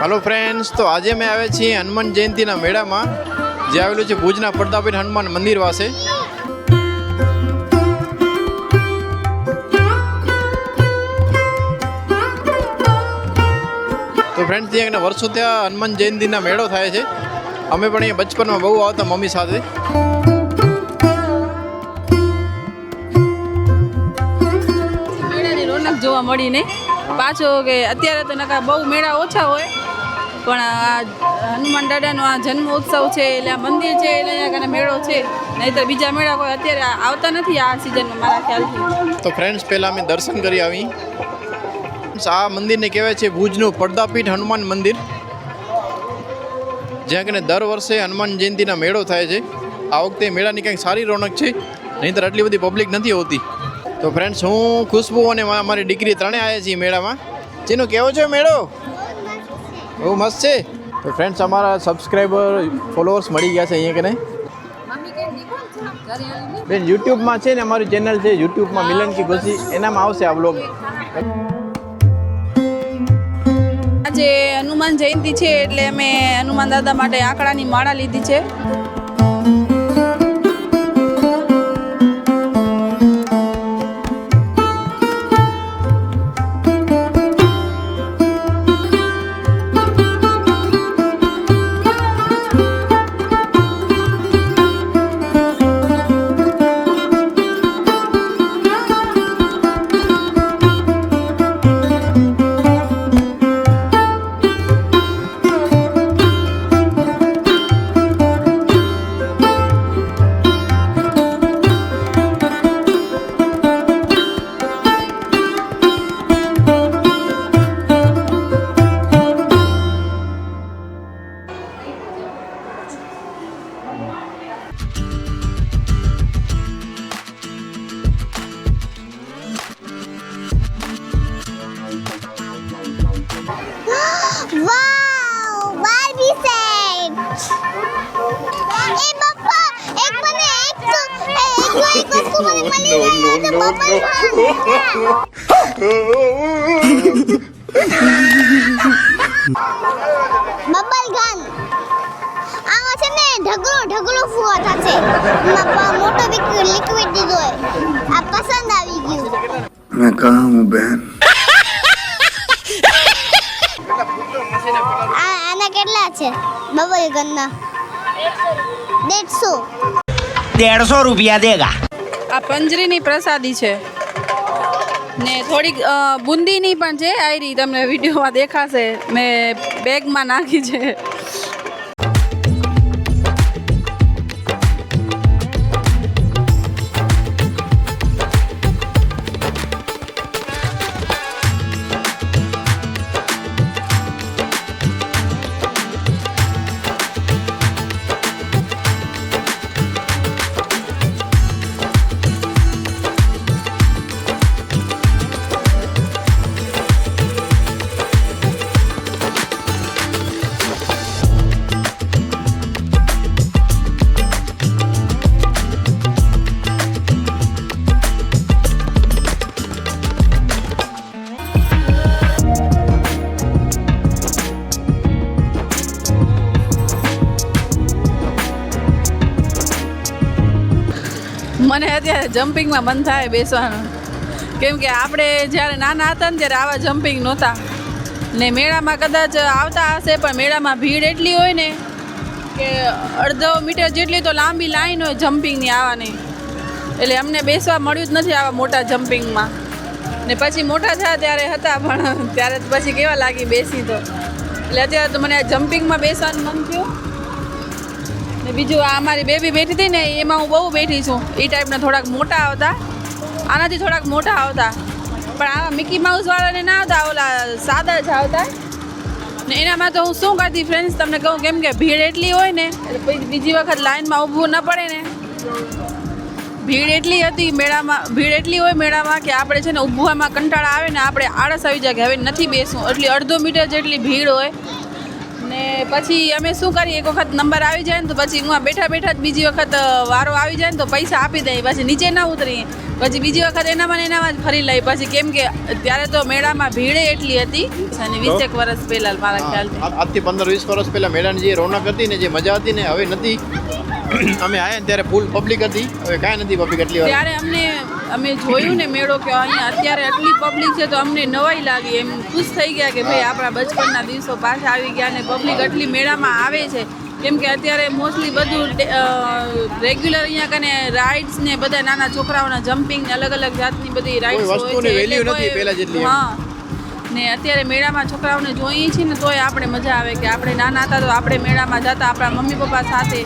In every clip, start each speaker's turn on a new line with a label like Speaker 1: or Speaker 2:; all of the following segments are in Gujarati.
Speaker 1: हेलो फ्रेंड्स, तो आज मैं आवे छी हनुमान जयंती मेड़ा में जे आवेलू है भुजना प्रतापीठ हनुमान मंदिर वासे। तो फ्रेंड्स ત્યાં વર્ષો ત્યાં હનુમાન જયંતીના મેળો થાય છે। અમે પણ અહીંયા બચપનમાં બહુ આવતા મમ્મી સાથે।
Speaker 2: મેળાની રોનક જોવા મળી ને પાછો કે અત્યારે તો નકા બહુ મેળા ઓછા હોય, પણ આ હનુમાન દાદાનો આ જન્મોત્સવ છે એટલે આ મંદિર છે એટલે અહીંયા કને મેળો છે, નહીંતર બીજા મેળા કોઈ અત્યારે આવતા નથી આ સિઝનમાં મારા ખ્યાલથી।
Speaker 1: તો ફ્રેન્ડ્સ પહેલાં અમે દર્શન કરી આવી। આ મંદિરને કહેવાય છે ભુજનું પ્રતાપીઠ હનુમાન મંદિર, જ્યાં કને દર વર્ષે હનુમાન જયંતીના મેળો થાય છે। આ વખતે મેળાની કંઈક સારી રોનક છે, નહીંતર આટલી બધી પબ્લિક નથી હોતી। તો ફ્રેન્ડ્સ હું ખુશ્બુ અને અમારી દીકરી ત્રણેય આવ્યા છીએ મેળામાં। જેનો કેવો છે મેળો? બહુ મસ્ત છે। તો ફ્રેન્ડ્સ અમારા સબસ્ક્રાઈબર ફોલોઅર્સ મળી ગયા છે અહીંયા કને। બેન યુટ્યુબમાં છે ને, અમારી ચેનલ છે યુટ્યુબમાં મિલન કી ખુશી, એનામાં આવશે આ વ્લોગ।
Speaker 2: આજે હનુમાન જયંતી છે એટલે અમે હનુમાન દાદા માટે આંકડાની માળા લીધી છે।
Speaker 3: બબલ ગન આમાં છે ને ઢગલો ફુવા થશે, મોટો લિક્વિડ દીધો હોય। આ પસંદ આવી ગયું।
Speaker 4: मैं कहाँ हूँ बहन?
Speaker 3: આના કેટલા છે બબલ ગન ના?
Speaker 5: 150 रुपया देगा।
Speaker 2: આ પંજરીની પ્રસાદી છે ને થોડીક બુંદીની પણ છે, આયરી તમને વિડીયોમાં દેખાશે, મેં બેગમાં નાખી છે। મને અત્યારે જમ્પિંગમાં મન થાય બેસવાનું, કેમ કે આપણે જ્યારે નાના હતા ને ત્યારે આવા જમ્પિંગ નહોતા ને મેળામાં કદાચ આવતા હશે, પણ મેળામાં ભીડ એટલી હોય ને કે અડધો મીટર જેટલી તો લાંબી લાઈન હોય જમ્પિંગની આવવાની, એટલે અમને બેસવા મળ્યું જ નથી આવા મોટા જમ્પિંગમાં। ને પછી મોટા થયા ત્યારે હતા, પણ ત્યારે પછી કેવા લાગી બેસી તો, એટલે અત્યારે તો મને આ જમ્પિંગમાં બેસવાનું મન થયું। ને બીજું આ અમારી બેબી બેઠી હતી ને એમાં હું બહુ બેઠી છું, એ ટાઈપના થોડાક મોટા આવતા, આનાથી થોડાક મોટા આવતા, પણ આવા મિકી માઉસ વાળાને ના આવતા, ઓલા સાદા જ આવતા। ને એનામાં તો હું શું કરતી ફ્રેન્ડ્સ તમને કહું, કેમ કે ભીડ એટલી હોય ને એટલે પછી બીજી વખત લાઈનમાં ઊભવું ન પડે ને, ભીડ એટલી હતી મેળામાં, ભીડ એટલી હોય મેળામાં કે આપણે છે ને ઊભવામાં કંટાળા આવે ને, આપણે આળસ આવી જાય કે હવે નથી બેસવું, એટલી અડધો મીટર જેટલી ભીડ હોય ને ને પછી અમે શું કરીએ, એક વખત નંબર આવી જાય ને તો પછી હું બેઠા બેઠા જ બીજી વખત વારો આવી જાય ને તો પૈસા આપી દઈએ, પછી નીચે ના ઉતરીએ, પછી બીજી વખત એનામાં ને એનામાં જ ફરી લઈએ. પછી કેમ કે ત્યારે તો મેળામાં ભીડે એટલી હતી અને 20 વર્ષ પહેલા મારા ખ્યાલથી.
Speaker 1: આજથી 15-20 વર્ષ પહેલા મેળાની જે રોનક હતી ને, જે મજા હતી ને, હવે નથી. અમે આવ્યા ને ત્યારે ફૂલ પબ્લિક હતી, હવે કાંઈ નથી પબ્લિક એટલી વાર.
Speaker 2: ત્યારે અમે જોયું ને મેળો કે અહીંયા અત્યારે આટલી પબ્લિક છે તો અમને નવાઈ લાગી, એમ ખુશ થઈ ગયા કે ભાઈ આપણા બચપનના દિવસો પાછા આવી ગયા ને પબ્લિક આટલી મેળામાં આવે છે. કેમ કે અત્યારે મોસ્ટલી બધું રેગ્યુલર અહીંયા કને રાઇડ્સ ને બધા નાના છોકરાઓના જમ્પિંગ ને અલગ અલગ જાતની બધી રાઇડ્સ હોય છે.
Speaker 1: વસ્તુની વેલ્યુ નથી પહેલા જેટલી.
Speaker 2: હા, ને અત્યારે મેળામાં છોકરાઓને જોઈએ છીએ ને તોય આપણે મજા આવે કે આપણે નાના હતા તો આપણે મેળામાં જતા આપણા મમ્મી પપ્પા સાથે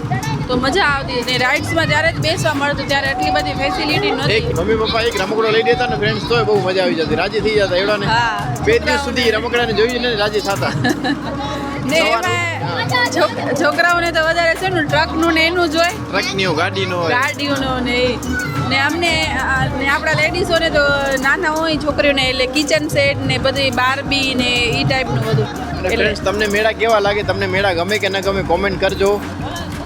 Speaker 2: તો મજા આવતી. ને રાઇડ્સમાં ત્યારે જ બેસવા મળતું, ત્યારે એટલી બધી ફેસિલિટી નહોતી.
Speaker 1: મમ્મી પપ્પા એક રમકડો લઈ દેતા ને ફ્રેન્ડ્સ, તોય બહુ મજા આવી જતી, રાજી થઈ જતા એવડા ને.
Speaker 2: હા,
Speaker 1: 2 દિવસ સુધી રમકડાને જોઈને રાજી થતા.
Speaker 2: ને એમાં છોકરાઓને તો વધારે છે ને ટ્રકનું ને એનું જોઈ,
Speaker 1: ટ્રકની
Speaker 2: ગાડીઓનું ને અમને ને આપણા લેડીઝોને તો નાના હોય છોકરીઓને એટલે કિચન સેટ ને બધી બાર્બી ને એ ટાઈપનું બધું.
Speaker 1: ફ્રેન્ડ્સ, તમને મેળા કેવા લાગે, તમને મેળા ગમે કે ન ગમે કોમેન્ટ કરજો.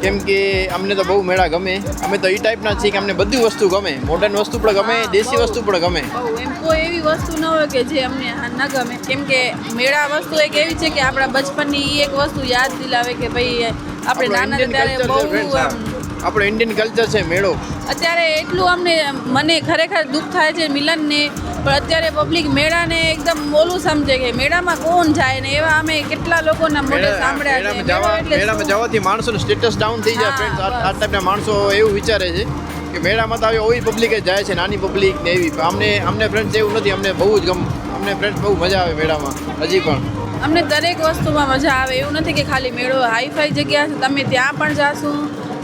Speaker 1: કેમ કે અમને તો બહુ મેળા ગમે. અમે તો એ ટાઈપના છીએ કે અમને બધી વસ્તુ ગમે, મોડર્ન વસ્તુ પણ ગમે, દેશી વસ્તુ પણ ગમે.
Speaker 2: એમ કોઈ એવી વસ્તુ ન હોય કે જે અમને ન ગમે. કેમ કે મેળા વસ્તુ એક એવી છે કે આપણા બચપનની એક વસ્તુ યાદ દિલાવે કે ભાઈ આપણે નાના હતા ત્યારે બહુ
Speaker 1: આપણો ઇન્ડિયન કલ્ચર છે મેળો.
Speaker 2: અત્યારે એટલું મને ખરેખર દુઃખ થાય છે મિલનને, પણ અત્યારે પબ્લિક મેળાને એકદમ મોલું સમજે કે મેળામાં કોણ જાય ને એવા અમે કેટલા લોકોના મોઢે સાંભળ્યા છે.
Speaker 1: મેળામાં જવાથી માણસોનું સ્ટેટસ ડાઉન થઈ જાય ફ્રેન્ડ્સ. આ ટાઈપના માણસો એવું વિચારે છે કે મેળામાં તો આવી ઓવી પબ્લિક જ જાય છે, નાની પબ્લિક ને એવી. અમને ફ્રેન્ડ્સ એવું નથી, અમને બહુ જ અમને ફ્રેન્ડ્સ બહુ મજા આવે મેળામાં હજી પણ.
Speaker 2: અમને દરેક વસ્તુમાં મજા આવે. એવું નથી કે ખાલી મેળો હાઈફાઈ જગ્યા છે તમે ત્યાં પણ જાશું,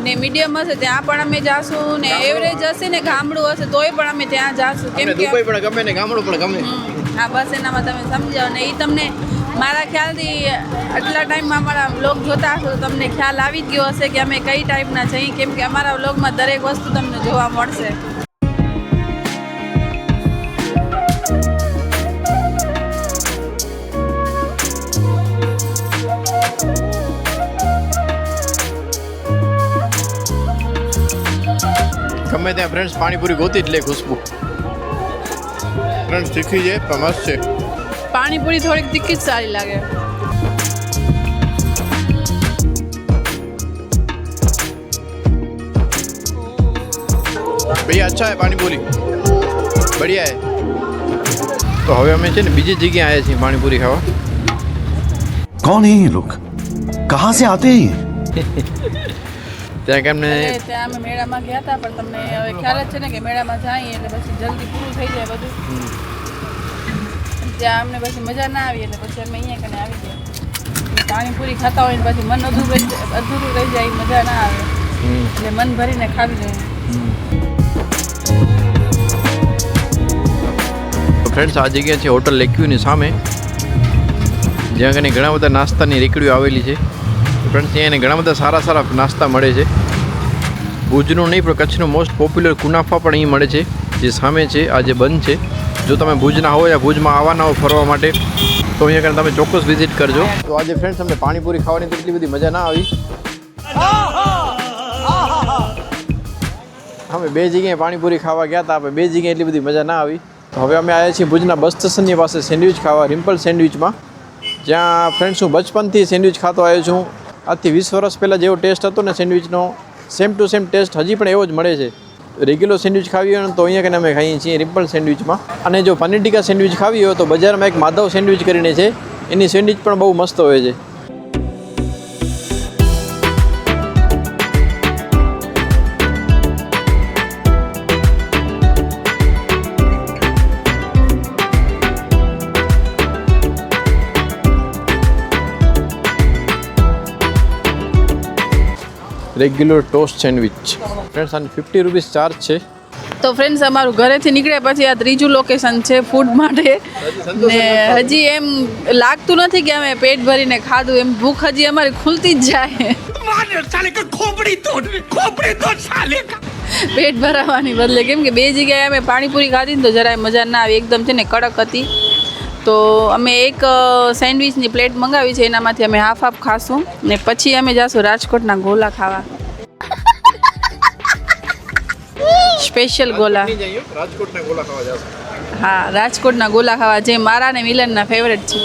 Speaker 2: ને મીડિયમ હશે ત્યાં પણ અમે જાશું, ને એવરેજ હશે ને ગામડું હશે તોય પણ અમે ત્યાં જાશું. કેમ કે
Speaker 1: દુબઈ પણ ગમે ને ગામડું પણ ગમે.
Speaker 2: હા, બસ એનામાં તમે સમજાવો ને એ તમને મારા ખ્યાલથી આટલા ટાઈમમાં અમારા વ્લોગ જોતા હશો તો તમને ખ્યાલ આવી ગયો હશે કે અમે કઈ ટાઈપના છીએ. કેમ કે અમારા વ્લોગમાં દરેક વસ્તુ તમને જોવા મળશે.
Speaker 1: ગમે ત્યાં ફ્રેન્ડ્સ પાણીપુરી ગોતી જ લે ખુશ્બુ. ફ્રેન્ડ્સ તીખી છે પણ મસ્ત છે.
Speaker 2: પાણીપુરી થોડીક તીખી જ સારી લાગે.
Speaker 1: ભૈયા અચ્છા હે પાણીપુરી, બઢિયા હે. તો હવે અમે છે ને બીજી જગ્યાએ આવ્યા છીએ પાણીપુરી ખાવા.
Speaker 6: कौन है ये लोग, कहाँ से आते हैं ये?
Speaker 1: ત્યાં કેમ ને
Speaker 2: ત્યાં અમે મેળામાં ગયા હતા, પણ તમને હવે ખ્યાલ જ છે ને કે મેળામાં જઈએ એટલે પછી જલ્દી પૂરું થઈ જાય બધું. ત્યાં અમને પછી મજા ના આવી એટલે પછી અમે અહીંયા કને આવી ગયા. પાણીપુરી ખાતા હોય ને પછી મન અધૂરું રહી જાય, મજા ના આવે એટલે મન ભરીને ખાવી જોઈએ.
Speaker 1: ફ્રેન્ડ્સ, આ જગ્યા છે હોટલ લેક્યુની સામે, જ્યાં કને ઘણા બધા નાસ્તાની રેકડીઓ આવેલી છે. ફ્રેન્ડ્સ, ત્યાં ઘણા બધા સારા નાસ્તા મળે છે. ભુજનું નહીં પણ કચ્છનું મોસ્ટ પોપ્યુલર કુનાફા પણ અહીં મળે છે, જે સામે છે. આ જે બંધ છે. જો તમે ભુજના હો યા ભુજમાં આવવાના હો ફરવા માટે તો અહીંયા કને તમે ચોક્કસ વિઝિટ કરજો. તો આજે ફ્રેન્ડ્સ અમને પાણીપુરી ખાવાની તો એટલી બધી મજા ના આવી. અમે 2 જગ્યાએ પાણીપુરી ખાવા ગયા હતા, આપણે 2 જગ્યાએ એટલી બધી મજા ના આવી. તો હવે અમે આવ્યા છીએ ભુજના બસ સ્ટેશનની પાસે સેન્ડવિચ ખાવા, રિમ્પલ સેન્ડવિચમાં, જ્યાં ફ્રેન્ડ્સ હું બચપનથી સેન્ડવિચ ખાતો આવ્યો છું. આજથી 20 વર્ષ પહેલાં જેવો ટેસ્ટ હતો ને સેન્ડવિચનો, સેમ ટુ સેમ ટેસ્ટ હજી પણ એવો જ મળે છે. રેગ્યુલર સેન્ડવિચ ખાવી હોય ને તો અહીંયા કને અમે ખાઈએ છીએ રિમ્પલ સેન્ડવિચમાં. અને જો પનીર ટીકા સેન્ડવિચ ખાવી હોય તો બજારમાં એક માધવ સેન્ડવિચ કરીને છે, એની સેન્ડવિચ પણ બહુ મસ્ત હોય છે. રેગ્યુલર ટોસ્ટ સેન્ડવિચ ફ્રેન્ડ્સ, આને 50 રૂપીસ ચાર્જ છે.
Speaker 2: તો ફ્રેન્ડ્સ, અમારું ઘરેથી નીકળ્યા પછી આ ત્રીજું લોકેશન છે ફૂડ માટે. ને હજી એમ લાગતું નથી કે અમે પેટ ભરીને ખાધું, એમ ભૂખ હજી અમારી ખુલતી જ જાય. પેટ ભરાવાની બદલે. કેમ કે 2 જગ્યાએ અમે પાણીપુરી ખાધી ને તો જરાય મજા ના આવી, એકદમ છે ને કડક હતી. તો અમે એક સેન્ડવિચની પ્લેટ મંગાવી છે, એનામાંથી અમે હાફ હાફ ખાશું ને પછી અમે જાશું રાજકોટના ગોલા ખાવા. સ્પેશિયલ ગોલા.
Speaker 1: રાજકોટના ગોલા ખાવા જશે.
Speaker 2: હા, રાજકોટના ગોલા ખાવા, જે મારા ને મિલનના ફેવરેટ છે.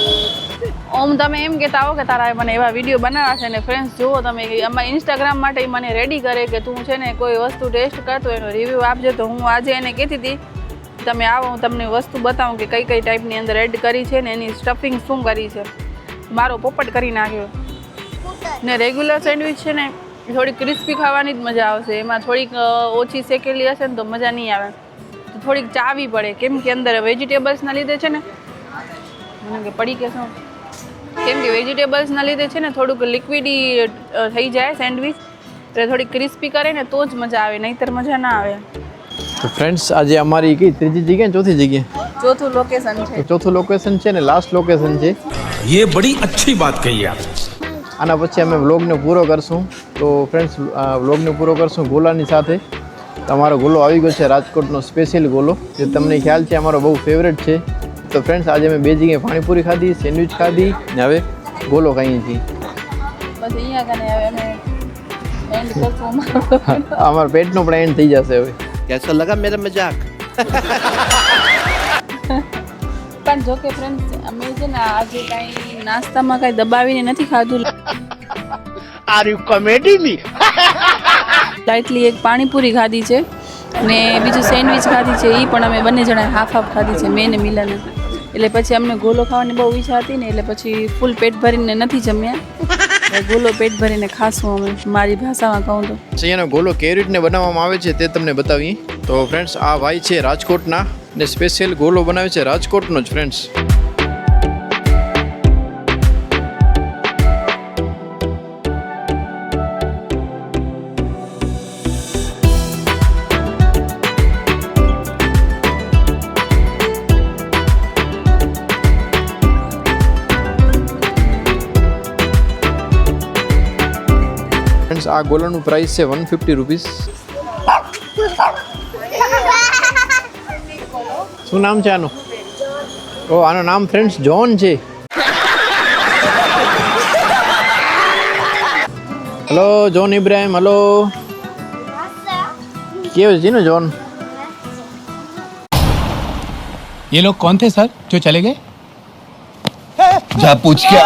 Speaker 2: ઓમ તમે એમ કહેતા હો કે તારા મને એવા વિડીયો બનાવવા છે ને ફ્રેન્ડ્સ જુઓ તમે, અમારા ઇન્સ્ટાગ્રામ માટે મને રેડી કરે કે તું છે ને કોઈ વસ્તુ ટેસ્ટ કરતો એનો રિવ્યૂ આપજો. તો હું આજે એને કહેતી હતી તમે આવો, હું તમને વસ્તુ બતાવું કે કઈ કઈ ટાઈપની અંદર એડ કરી છે ને એની સ્ટફિંગ શું કરી છે. મારો પોપટ કરી નાખ્યો. ને રેગ્યુલર સેન્ડવિચ છે ને થોડીક ક્રિસ્પી ખાવાની જ મજા આવશે, એમાં થોડીક ઓછી શેકેલી હશે ને તો મજા નહીં આવે. તો થોડીક ચાવી પડે, કેમ કે અંદર વેજીટેબલ્સના લીધે છે ને મને કે પડી કે શું, કેમ કે વેજીટેબલ્સના લીધે છે ને થોડુંક લિક્વિડી થઈ જાય સેન્ડવિચ, એટલે થોડીક ક્રિસ્પી કરે ને તો જ મજા આવે, નહીંતર મજા ના આવે.
Speaker 1: તો ફ્રેન્ડ્સ આજે અમારી કઈ ત્રીજી જગ્યા ચોથી જગ્યા
Speaker 2: ચોથું લોકેશન છે.
Speaker 1: ચોથું લોકેશન છે ને લાસ્ટ લોકેશન છે.
Speaker 6: ये बड़ी अच्छी बात कही आप.
Speaker 1: આના પછી અમે વ્લોગને પૂરો કરશું. તો ફ્રેન્ડ્સ વ્લોગને પૂરો કરશું ગોલાની સાથે. તમારો ગોલો આવી ગયો છે, રાજકોટનો સ્પેશિયલ ગોલો, જે તમને ખ્યાલ છે અમારો બહુ ફેવરેટ છે. તો ફ્રેન્ડ્સ આજે અમે 2 જગ્યાએ પાણીપુરી ખાધી, સેન્ડવિચ ખાધી ને હવે ગોલો ખાઈએ છીએ.
Speaker 2: બસ અહીંયા કને હવે અમે એન્ડ કરશું.
Speaker 1: અમારા પેટનો પણ એન્ડ થઈ જશે હવે.
Speaker 6: कैसा लगा मेरा मजाक?
Speaker 2: પણ જો કે ફ્રેન્ડ્સ અમે છે ને આજે કાંઈ નાસ્તામાં કાંઈ દબાવીને નથી ખાધું.
Speaker 5: Are you comedy me?
Speaker 2: Lightly એક પાણીપુરી ખાધી છે ને બીજું સેન્ડવિચ ખાધી છે, એ પણ અમે બંને જણા હાફ હાફ ખાધી છે, મેં ને મિલને. એટલે પછી અમને ગોલો ખાવાની બહુ ઈચ્છા હતી ને એટલે પછી ફૂલ પેટ ભરીને નથી જમ્યા. ગોલો પેટ ભરીને ખાશું અમે, મારી ભાષામાં કહું તો.
Speaker 1: અહીંયાનો ગોલો કેવી રીતને બનાવવામાં આવે છે તે તમને બતાવીએ. તો ફ્રેન્ડ્સ આ ભાઈ છે રાજકોટના ને સ્પેશિયલ ગોલો બનાવે છે રાજકોટનો જ ફ્રેન્ડ્સ. ફ્રેન્ડ્સ આ ગોલાનું પ્રાઇસ છે 150 રૂપીસ. શું નામ છે આનું? ઓ આનું નામ ફ્રેન્ડ્સ જોન છે. Hello John Ibrahim, hello. કેવો છે ને જોન?
Speaker 7: ये लोग कौन थे सर जो चले गए?
Speaker 6: जा पूछ क्या?